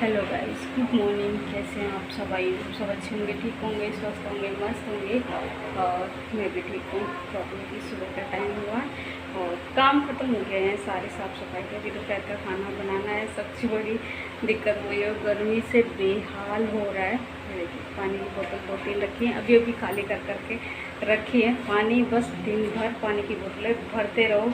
Hello guys, good morning. कैसे हैं आप सब? आई सब अच्छे होंगे, ठीक होंगे, स्वस्थ होंगे, मस्त होंगे। और मैं भी ठीक हूँ। तो अभी सुबह का टाइम हुआ और काम ख़त्म हो गए हैं सारे, साफ़ सफाई के। अभी दोपहर का खाना बनाना है। सबसे बड़ी दिक्कत वही है, गर्मी से बेहाल हो रहा है। देखिए, पानी की बोतल 2-3 रखी है, अभी खाली कर करके रखी है। पानी बस दिन भर पानी की बोतलें भरते रहो,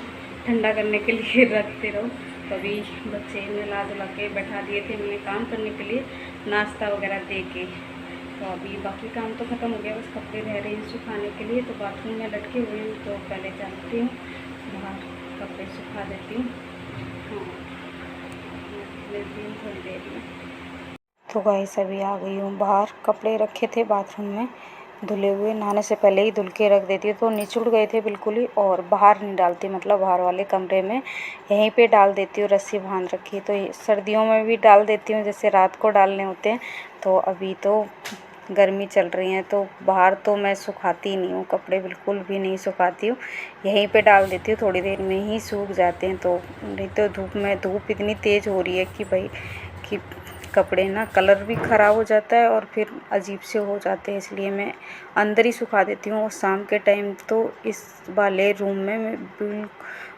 ठंडा करने के लिए रखते रहो। कभी बच्चे नहला धुला के बैठा दिए थे मैंने काम करने के लिए, नाश्ता वगैरह दे के। तो अभी बाकी काम तो ख़त्म हो गया, बस कपड़े रह रहे हैं सुखाने के लिए। तो बाथरूम में लटके हुए हूँ, तो पहले जाती हूँ बाहर कपड़े सुखा देती हूँ। हाँ, थोड़ी देर में। तो गाइस अभी आ गई हूँ बाहर। कपड़े रखे थे बाथरूम में धुले हुए, नहाने से पहले ही धुल के रख देती हूँ, तो निचुड़ गए थे बिल्कुल ही। और बाहर नहीं डालती, मतलब बाहर वाले कमरे में यहीं पे डाल देती हूँ, रस्सी बांध रखी है। तो सर्दियों में भी डाल देती हूँ, जैसे रात को डालने होते हैं। तो अभी तो गर्मी चल रही है, तो बाहर तो मैं सुखाती नहीं हूँ, कपड़े बिल्कुल भी नहीं सुखाती हूँ, यहीं पे डाल देती हूँ, थोड़ी देर में ही सूख जाते हैं। तो नहीं तो धूप इतनी तेज़ हो रही है कि भाई कि कपड़े ना कलर भी ख़राब हो जाता है और फिर अजीब से हो जाते हैं, इसलिए मैं अंदर ही सुखा देती हूँ। और शाम के टाइम तो इस वाले रूम में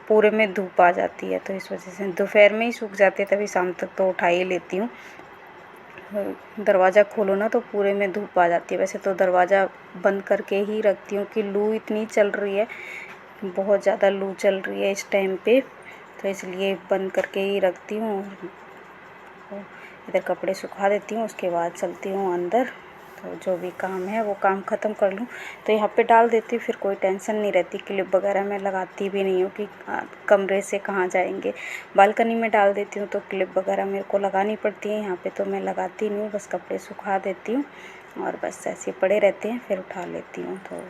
पूरे में धूप आ जाती है, तो इस वजह से दोपहर में ही सूख जाते हैं, तभी शाम तक तो उठा ही लेती हूँ। दरवाज़ा खोलो ना तो पूरे में धूप आ जाती है। वैसे तो दरवाज़ा बंद करके ही रखती हूँ कि लू इतनी चल रही है, बहुत ज़्यादा लू चल रही है इस टाइम पे, तो इसलिए बंद करके ही रखती हूँ। इधर कपड़े सुखा देती हूँ, उसके बाद चलती हूँ अंदर। तो जो भी काम है वो काम ख़त्म कर लूँ, तो यहाँ पे डाल देती हूँ, फिर कोई टेंशन नहीं रहती। क्लिप वगैरह मैं लगाती भी नहीं हूँ कि कमरे से कहाँ जाएंगे। बालकनी में डाल देती हूँ, तो क्लिप वगैरह मेरे को लगानी पड़ती है, यहाँ पे तो मैं लगाती नहीं हूँ, बस कपड़े सुखा देती हूँ और बस ऐसे पड़े रहते हैं, फिर उठा लेती हूँ। तो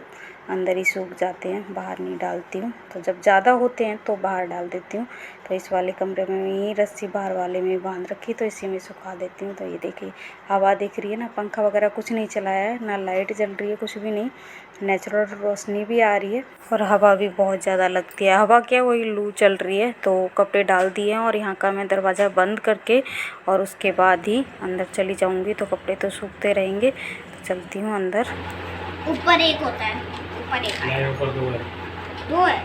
अंदर ही सूख जाते हैं, बाहर नहीं डालती हूँ। तो जब ज़्यादा होते हैं तो बाहर डाल देती हूँ। तो इस वाले कमरे में यही रस्सी बाहर वाले में बांध रखी, तो इसी में सुखा देती हूँ। तो ये देखिए हवा दिख रही है ना, पंखा वगैरह कुछ नहीं चलाया है, ना लाइट जल रही है, कुछ भी नहीं, नेचुरल रोशनी भी आ रही है और हवा भी बहुत ज़्यादा लगती है। हवा क्या, वही लू चल रही है। तो कपड़े डाल दिए हैं और यहाँ का मैं दरवाज़ा बंद करके और उसके बाद ही अंदर चली जाऊँगी, तो कपड़े तो सूखते रहेंगे। तो चलती हूँ अंदर। ऊपर एक होता है, ऊपर एक है, ऊपर दो है,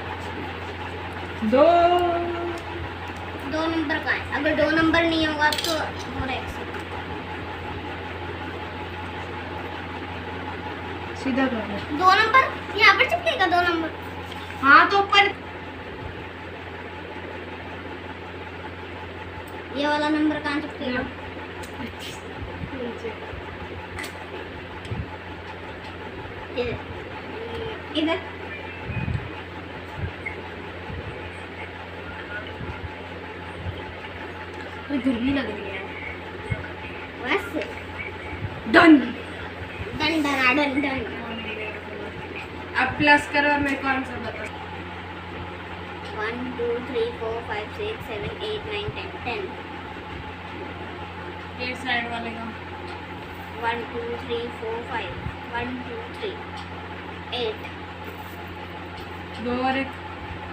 दो नंबर का है। अगर 2 नंबर नहीं होगा तो और एक सीधा कर लो। 2 नंबर यहाँ पर चिपकेगा, 2 नंबर। हाँ, तो ऊपर ये वाला नंबर कहाँ चिपकेगा? इधर गर्मी लग रही है। बस done done done done done. अब प्लस करो और मैं कौन सा बता। 1 2 3 4 5 6 7 8 9 10 ये साइड वाले का 1 2 3 4 5 1 2 3 8 2 और एक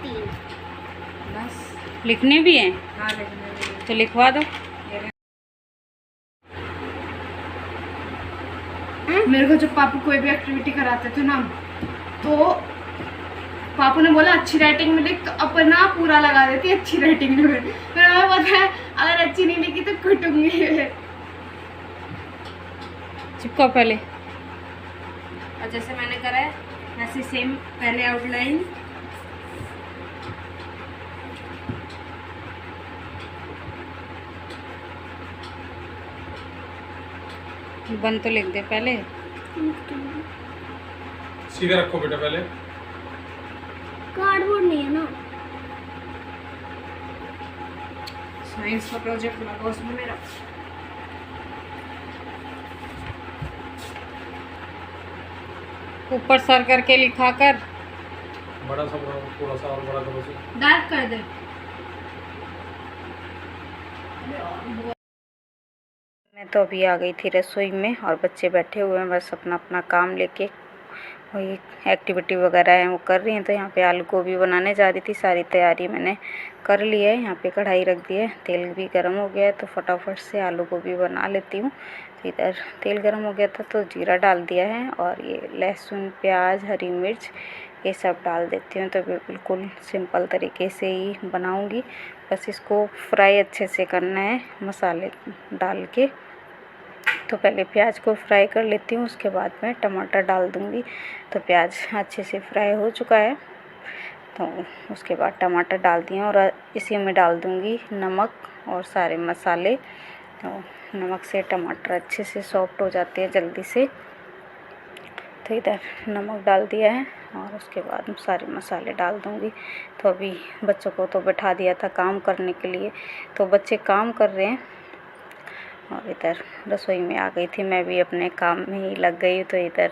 3। बस लिखने भी हैं। हाँ, लिखने भी हैं। तो लिखवा दो। मेरे को जब पापा कोई भी एक्टिविटी कराते थे ना, तो पापा ने बोला अच्छी राइटिंग में लिख, तो अपना पूरा लगा देती अच्छी राइटिंग में। फिर हमें पता है अगर अच्छी नहीं लिखी तो कुटूंगी। चिपका पहले, और जैसे मैंने करा है वैसे सेम, पहले आउटलाइन, बंद तो लिख दे पहले। सीधे रखो बेटा पहले। कार्डबोर्ड नहीं है ना, साइंस का प्रोजेक्ट लगा उसमें मेरा। ऊपर सर करके लिखा कर, बड़ा सा थोड़ा सा और बड़ा करो से। डार्क कर दे। मैं तो अभी आ गई थी रसोई में और बच्चे बैठे हुए हैं बस अपना अपना काम लेके। वही एक्टिविटी वगैरह है वो कर रही हैं। तो यहाँ पे आलू गोभी बनाने जा रही थी, सारी तैयारी मैंने कर ली है। यहाँ पे कढ़ाई रख दी है, तेल भी गर्म हो गया है, तो फटाफट से आलू गोभी बना लेती हूँ। तो इधर तेल गर्म हो गया था तो जीरा डाल दिया है, और ये लहसुन, प्याज, हरी मिर्च ये सब डाल देती हूँ। तो बिल्कुल सिंपल तरीके से ही बनाऊँगी, बस इसको फ्राई अच्छे से करना है मसाले डाल के। तो पहले प्याज को फ्राई कर लेती हूँ, उसके बाद मैं टमाटर डाल दूँगी। तो प्याज अच्छे से फ्राई हो चुका है, तो उसके बाद टमाटर डाल दिए और इसी में डाल दूँगी नमक और सारे मसाले। तो नमक से टमाटर अच्छे से सॉफ्ट हो जाते हैं जल्दी से। तो इधर नमक डाल दिया है और उसके बाद सारे मसाले डाल दूँगी। तो अभी बच्चों को तो बैठा दिया था काम करने के लिए, तो बच्चे काम कर रहे हैं और इधर रसोई में आ गई थी। मैं भी अपने काम में ही लग गई। तो इधर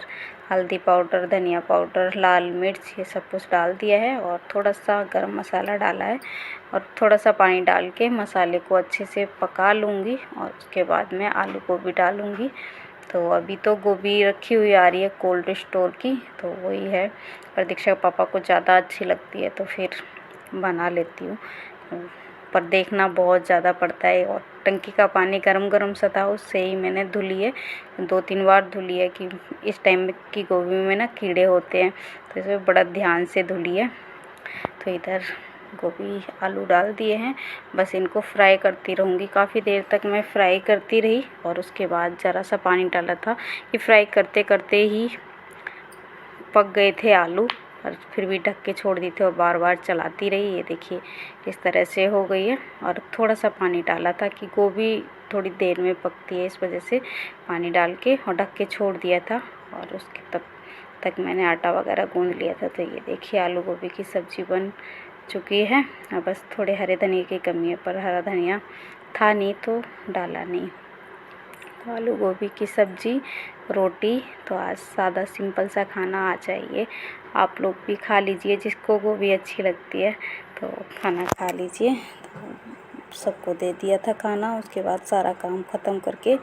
हल्दी पाउडर, धनिया पाउडर, लाल मिर्च ये सब कुछ डाल दिया है और थोड़ा सा गरम मसाला डाला है और थोड़ा सा पानी डाल के मसाले को अच्छे से पका लूँगी और उसके बाद मैं आलू गोभी डालूँगी। तो अभी तो गोभी रखी हुई आ रही है कोल्ड स्टोर की, तो वही है, पर दीक्षा के पापा को ज़्यादा अच्छी लगती है तो फिर बना लेती हूँ। पर देखना बहुत ज़्यादा पड़ता है, और टंकी का पानी गरम गरम सा था, उससे ही मैंने धुली है, 2-3 बार धुली है कि इस टाइम की गोभी में ना कीड़े होते हैं, तो इसमें बड़ा ध्यान से धुली है। तो इधर गोभी आलू डाल दिए हैं, बस इनको फ्राई करती रहूँगी। काफ़ी देर तक मैं फ्राई करती रही और उसके बाद ज़रा सा पानी डाला था कि फ्राई करते करते ही पक गए थे आलू, और फिर भी ढक के छोड़ दी थी और बार बार चलाती रही। ये देखिए इस तरह से हो गई है, और थोड़ा सा पानी डाला था कि गोभी थोड़ी देर में पकती है, इस वजह से पानी डाल के और ढक के छोड़ दिया था। और उसके तब तक मैंने आटा वगैरह गूँध लिया था। तो ये देखिए आलू गोभी की सब्ज़ी बन चुकी है। अब बस थोड़े हरे धनिया की कमी है, पर हरा धनिया था नहीं तो डाला नहीं। तो आलू गोभी की सब्ज़ी, रोटी, तो आज सादा सिंपल सा खाना आ चाहिए। आप लोग भी खा लीजिए, जिसको गोभी अच्छी लगती है तो खाना खा लीजिए। तो सबको दे दिया था खाना, उसके बाद सारा काम ख़त्म करके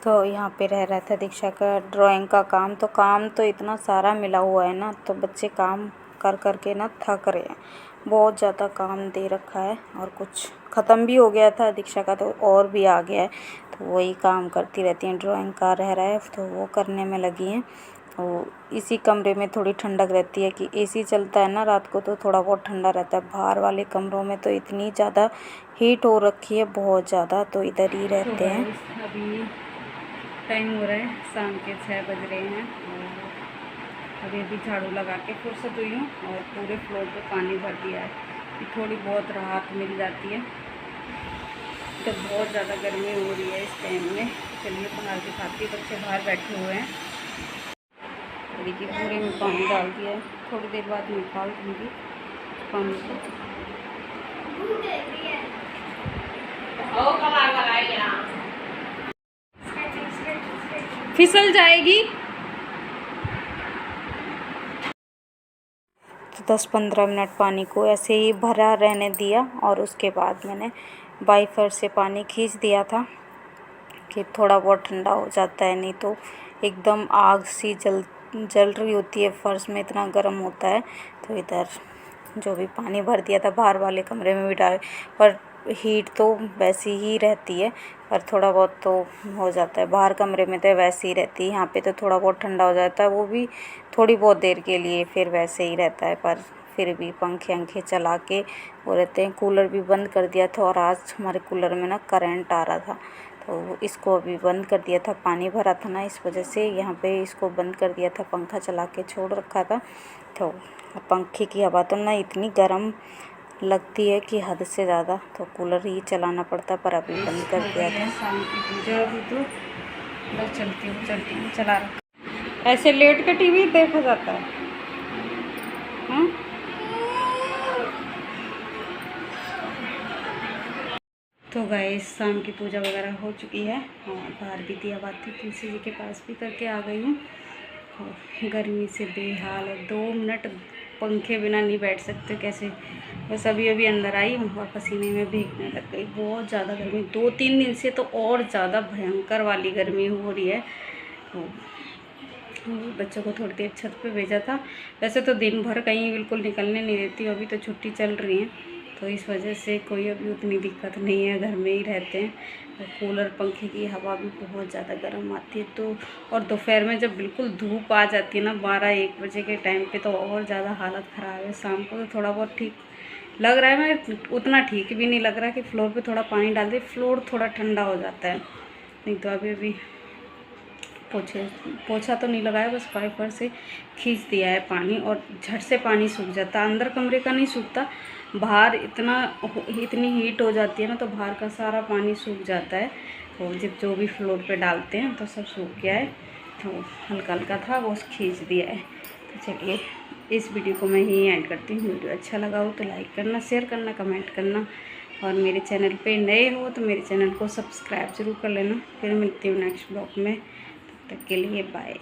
तो यहाँ पे रह रहा था दीक्षा का ड्राइंग का काम। तो काम तो इतना सारा मिला हुआ है ना, तो बच्चे काम कर कर के ना थक रहे हैं, बहुत ज़्यादा काम दे रखा है, और कुछ ख़त्म भी हो गया था दीक्षा का, तो और भी आ गया है, तो वही काम करती रहती हैं। ड्राइंग का रह रहा है तो वो करने में लगी हैं। तो इसी कमरे में थोड़ी ठंडक रहती है कि एसी चलता है ना रात को, तो थोड़ा बहुत ठंडा रहता है। बाहर वाले कमरों में तो इतनी ज़्यादा हीट हो रखी है, बहुत ज़्यादा, तो इधर ही रहते हैं। अभी टाइम हो रहा है, शाम के 6 बज रहे हैं, और अभी झाड़ू लगा के फुर्सत हुई हूँ और पूरे फ्लोर पे पानी भर दिया है कि थोड़ी बहुत राहत मिल जाती है। तो बहुत ज़्यादा गर्मी हो रही है इस टाइम में। चलिए बना के खाती, बच्चे बाहर बैठे हुए हैं। देखिए पूरे में पानी डाल दिया है, थोड़ी देर बाद निकाल दूँगी पानी को। फिसल जाएगी। तो 10-15 मिनट पानी को ऐसे ही भरा रहने दिया, और उसके बाद मैंने वाइपर से पानी खींच दिया था कि थोड़ा बहुत ठंडा हो जाता है, नहीं तो एकदम आग सी जल रही होती है, फर्श में इतना गर्म होता है। तो इधर जो भी पानी भर दिया था, बाहर वाले कमरे में भी डाल, पर हीट तो वैसी ही रहती है, पर थोड़ा बहुत तो हो जाता है। बाहर कमरे में तो वैसे ही रहती है, यहाँ पे तो थोड़ा बहुत ठंडा हो जाता है, वो भी थोड़ी बहुत देर के लिए, फिर वैसे ही रहता है। पर फिर भी पंखे चला के वो रहते हैं। कूलर भी बंद कर दिया था, और आज हमारे कूलर में ना करंट आ रहा था, तो इसको अभी बंद कर दिया था। पानी भरा था ना, इस वजह से यहाँ पे इसको बंद कर दिया था, पंखा चला के छोड़ रखा था। तो पंखे की हवा तो ना इतनी गर्म लगती है कि हद से ज़्यादा, तो कूलर ही चलाना पड़ता, पर अभी बंद कर दिया था। शाम की पूजा अभी तो बस चलती हूँ चला रखा। ऐसे लेट के टीवी देखा जाता है। तो गाइस शाम की पूजा वगैरह हो चुकी है, और बाहर भी दिया बाती तुलसी जी के पास भी करके आ गई हूँ। गर्मी से बेहाल है, 2 मिनट पंखे बिना नहीं बैठ सकते कैसे। बस अभी अंदर आई हूँ और पसीने में भीगने लग गई, बहुत ज़्यादा गर्मी। 2-3 दिन से तो और ज़्यादा भयंकर वाली गर्मी हो रही है। तो बच्चों को थोड़ी देर छत पे भेजा था। वैसे तो दिन भर कहीं बिल्कुल निकलने नहीं देती, अभी तो छुट्टी चल रही है तो इस वजह से कोई अभी उतनी दिक्कत नहीं है, घर में ही रहते हैं। और कूलर पंखे की हवा भी बहुत ज़्यादा गर्म आती है तो, और दोपहर में जब बिल्कुल धूप आ जाती है ना 12-1 बजे के टाइम पे, तो और ज़्यादा हालत ख़राब है। शाम को तो थोड़ा बहुत ठीक लग रहा है, मैं उतना ठीक भी नहीं लग रहा कि फ्लोर पे थोड़ा पानी डाल दे, फ्लोर थोड़ा ठंडा हो जाता है। नहीं तो अभी पोछा तो नहीं लगाया, बस वाइपर से खींच दिया है पानी और झट से पानी सूख जाता है। अंदर कमरे का नहीं सूखता, बाहर इतनी हीट हो जाती है ना तो बाहर का सारा पानी सूख जाता है। और जब जो भी फ्लोर पे डालते हैं तो सब सूख गया है, तो हल्का हल्का था वो खींच दिया है। तो चलिए इस वीडियो को मैं ही एंड करती हूँ। वीडियो अच्छा लगा हो तो लाइक करना, शेयर करना, कमेंट करना, और मेरे चैनल पे नए हो तो मेरे चैनल को सब्सक्राइब ज़रूर कर लेना। फिर मिलती हूँ नेक्स्ट ब्लॉग में, तब तक के लिए बाय।